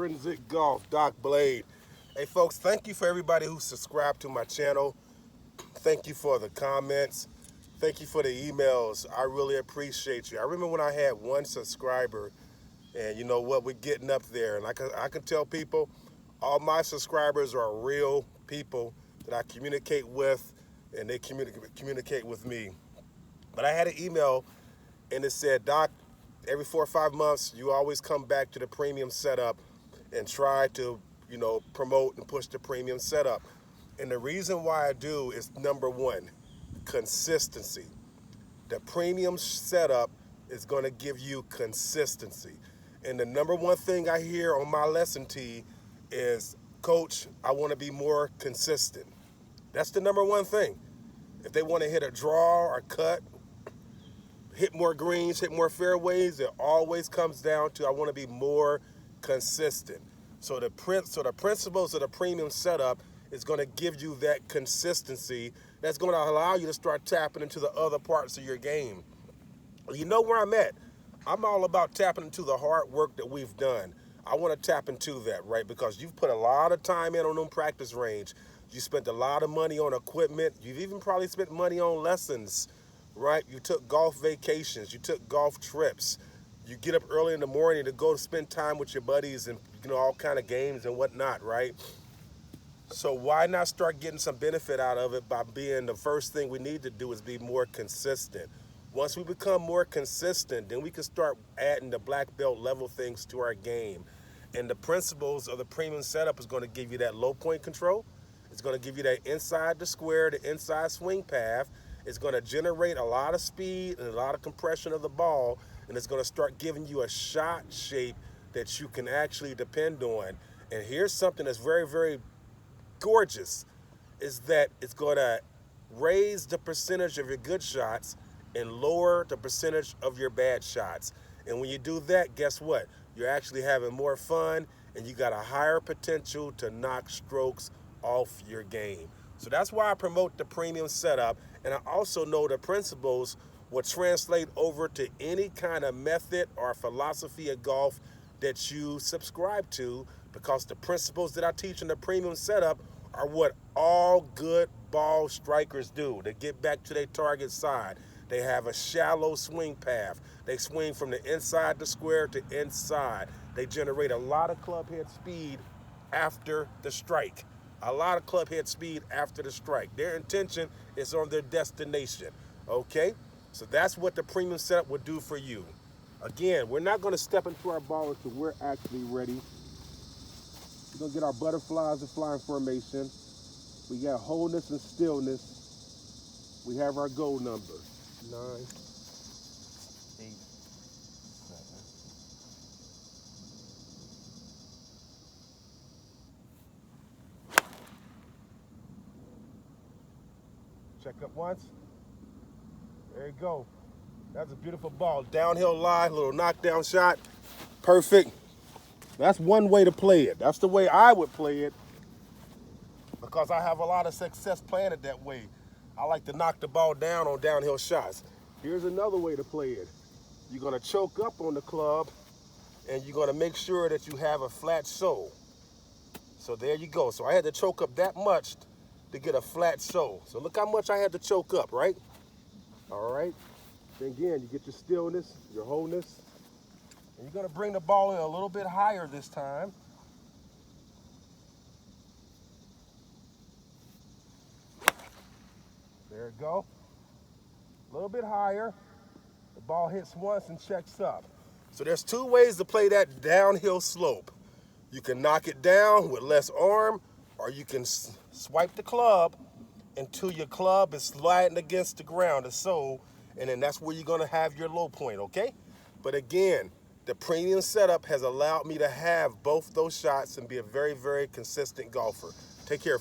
Forensic Golf, Doc Blade. Hey folks, thank you for everybody who subscribed to my channel. Thank you for the comments. Thank you for the emails. I really appreciate you. I remember when I had one subscriber, and you know what, we're getting up there. And I can tell people, all my subscribers are real people that I communicate with, and they communicate with me. But I had an email, and it said, Doc, every 4 or 5 months, you always come back to the premium setup and try to, promote and push the premium setup. And the reason why I do is, number one, consistency. The premium setup is going to give you consistency. And the number one thing I hear on my lesson tee is, Coach, I want to be more consistent. That's the number one thing. If they want to hit a draw or cut, hit more greens, hit more fairways, it always comes down to, I want to be more consistent. So the principles of the premium setup is going to give you that consistency that's going to allow you to start tapping into the other parts of your game. You know where I'm at. I'm all about tapping into the hard work that we've done. I want to tap into that, right? Because you've put a lot of time in on them practice range. You spent a lot of money on equipment. You've even probably spent money on lessons, right? You took golf vacations. You took golf trips. You get up early in the morning to go to spend time with your buddies and, all kind of games and whatnot, right? So why not start getting some benefit out of it by being, the first thing we need to do is be more consistent. Once we become more consistent, then we can start adding the black belt level things to our game. And the principles of the premium setup is going to give you that low point control. It's going to give you that inside the square, the inside swing path. It's going to generate a lot of speed and a lot of compression of the ball. And it's going to start giving you a shot shape that you can actually depend on. And here's something that's very, very gorgeous, is that it's going to raise the percentage of your good shots and lower the percentage of your bad shots. And when you do that, guess what? You're actually having more fun, and you got a higher potential to knock strokes off your game. So that's why I promote the premium setup. And I also know the principles will translate over to any kind of method or philosophy of golf that you subscribe to, because the principles that I teach in the premium setup are what all good ball strikers do. They get back to their target side. They have a shallow swing path. They swing from the inside the square to inside. They generate a lot of club head speed after the strike. A lot of club head speed after the strike. Their intention is on their destination, okay? So that's what the premium setup would do for you. Again, we're not going to step into our ball until we're actually ready. We're going to get our butterflies and flying formation. We got wholeness and stillness. We have our goal number. 9, 8, 7. Check up once. There you go. That's a beautiful ball. Downhill lie, little knockdown shot. Perfect. That's one way to play it. That's the way I would play it, because I have a lot of success playing it that way. I like to knock the ball down on downhill shots. Here's another way to play it. You're going to choke up on the club, and you're going to make sure that you have a flat sole. So there you go. So I had to choke up that much to get a flat sole. So look how much I had to choke up, right? All right. Then again, you get your stillness, your wholeness. And you're going to bring the ball in a little bit higher this time. There you go. A little bit higher. The ball hits once and checks up. So there's two ways to play that downhill slope. You can knock it down with less arm, or you can swipe the club until your club is sliding against the ground, the sole, and then that's where you're going to have your low point, okay? But again, the premium setup has allowed me to have both those shots and be a very, very consistent golfer. Take care.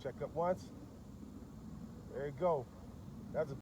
Check up once. There you go. That's a